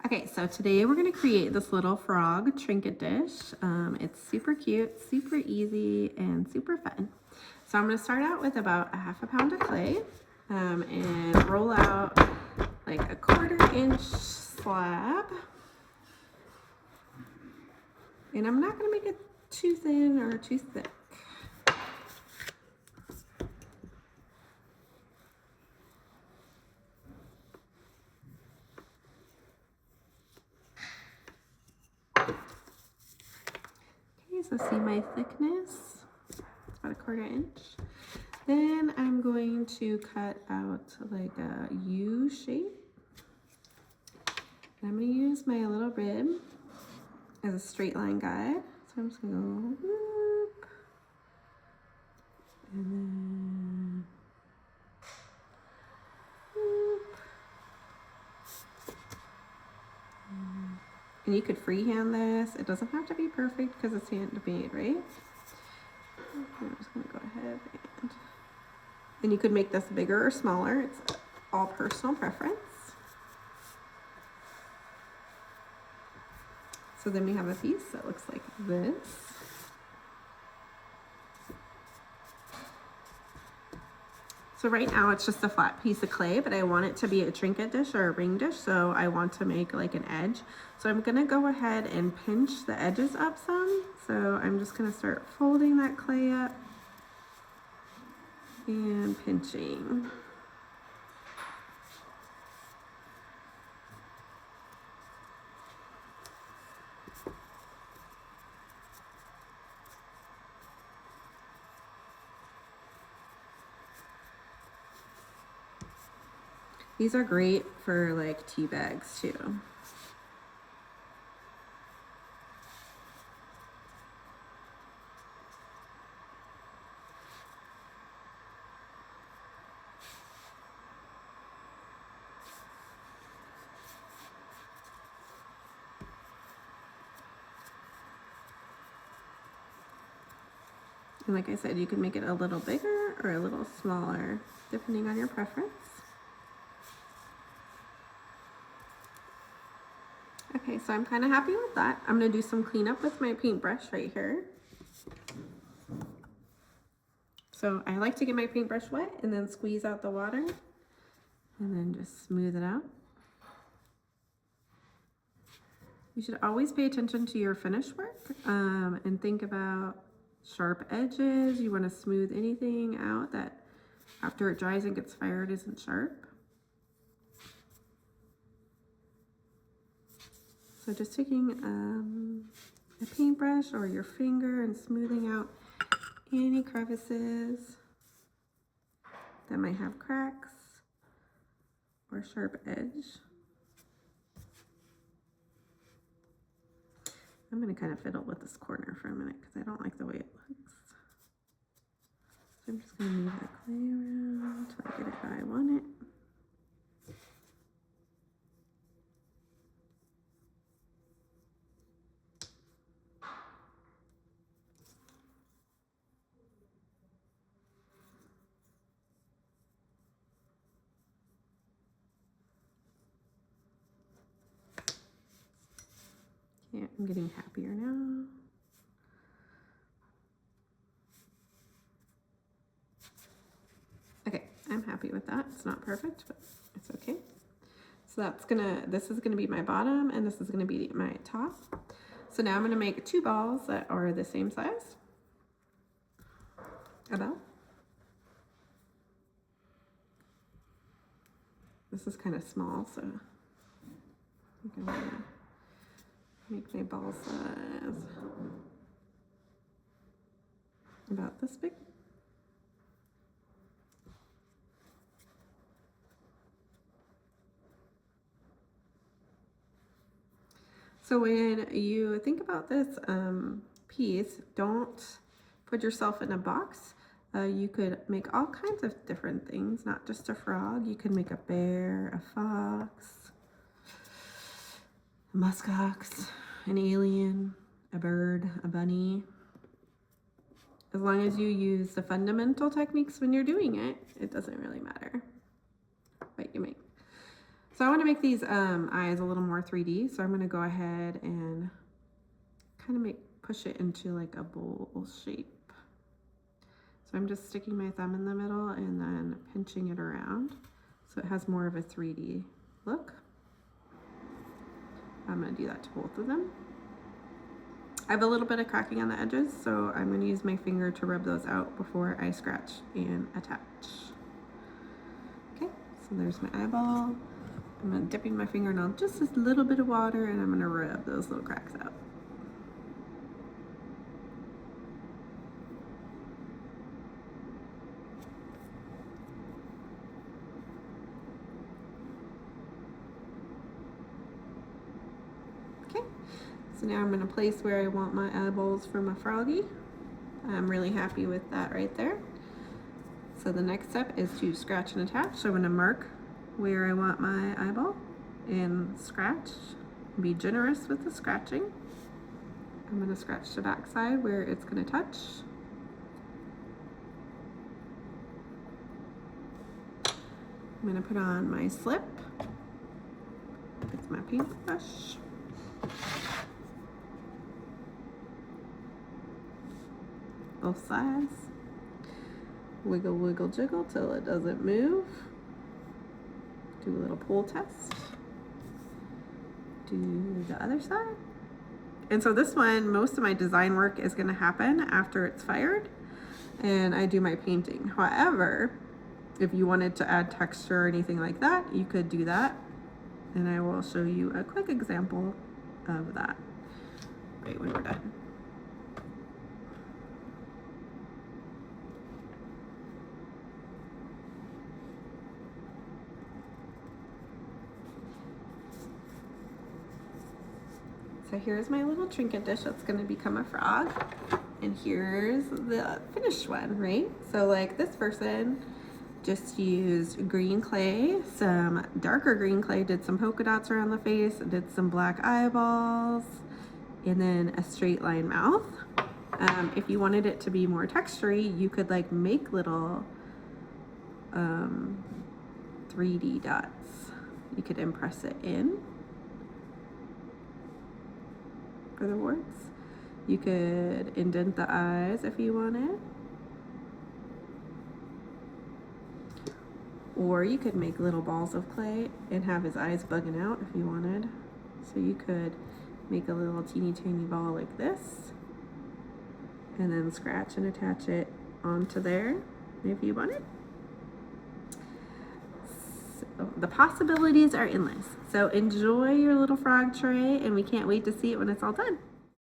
Okay, so today we're gonna create this little frog trinket dish. It's super cute, super easy, and super fun. So I'm gonna start out with about a half a pound of clay and roll out like a 1/4 inch slab. And I'm not gonna make it too thin or too thick. Okay, so see my thickness, about a 1/4 inch. Then I'm going to cut out like a U shape. And I'm going to use my little rib as a straight line guide. So I'm just going to go whoop, and then whoop. And you could freehand this. It doesn't have to be perfect because it's handmade, right? I'm just going to go ahead and you could make this bigger or smaller. It's all personal preference. So then we have a piece that looks like this. So right now it's just a flat piece of clay, but I want it to be a trinket dish or a ring dish, so I want to make like an edge. So I'm gonna go ahead and pinch the edges up some. So I'm just gonna start folding that clay up and pinching. These are great for like tea bags too. And like I said, you can make it a little bigger or a little smaller, depending on your preference. Okay, so I'm kind of happy with that. I'm gonna do some cleanup with my paintbrush right here. So I like to get my paintbrush wet and then squeeze out the water and then just smooth it out. You should always pay attention to your finish work and think about sharp edges. You want to smooth anything out that after it dries and gets fired isn't sharp. So just taking a paintbrush or your finger and smoothing out any crevices that might have cracks or sharp edge. I'm going to kind of fiddle with this corner for a minute because I don't like the way it looks. So I'm just going to move the clay around until I get it how I want it. Yeah, I'm getting happier now. Okay, I'm happy with that. It's not perfect, but it's okay. So this is gonna be my bottom and this is gonna be my top. So now I'm gonna make 2 balls that are the same size. About. This is kind of small, so I'm gonna make my ball size about this big. So when you think about this piece, don't put yourself in a box. You could make all kinds of different things, not just a frog. You could make a bear, a fox, a muskox, an alien, a bird, a bunny. As long as you use the fundamental techniques when you're doing it, it doesn't really matter what you make. So I want to make these eyes a little more 3D. So I'm going to go ahead and kind of push it into like a bowl shape. So I'm just sticking my thumb in the middle and then pinching it around so it has more of a 3D look. I'm going to do that to both of them. I have a little bit of cracking on the edges, so I'm going to use my finger to rub those out before I scratch and attach. Okay, so there's my eyeball. I'm dipping my finger in just a little bit of water and I'm going to rub those little cracks out. Okay, so now I'm going to place where I want my eyeballs for my froggy. I'm really happy with that right there. So the next step is to scratch and attach. So I'm going to mark where I want my eyeball and scratch. Be generous with the scratching. I'm going to scratch the back side where it's going to touch. I'm going to put on my slip. It's my paintbrush. Both sides. Wiggle, wiggle, jiggle till it doesn't move. Do a little pull test. Do the other side. And so this one, most of my design work is going to happen after it's fired and I do my painting. However, if you wanted to add texture or anything like that, you could do that. And I will show you a quick example of that right when we're done. So here's my little trinket dish that's going to become a frog. And here's the finished one, right? So like this person just used green clay, some darker green clay, did some polka dots around the face, did some black eyeballs, and then a straight line mouth. If you wanted it to be more textury, you could like make little 3D dots. You could impress it in for the warts. You could indent the eyes if you wanted. Or you could make little balls of clay and have his eyes bugging out if you wanted. So you could make a little teeny tiny ball like this and then scratch and attach it onto there if you wanted. So the possibilities are endless. So enjoy your little frog tray and we can't wait to see it when it's all done.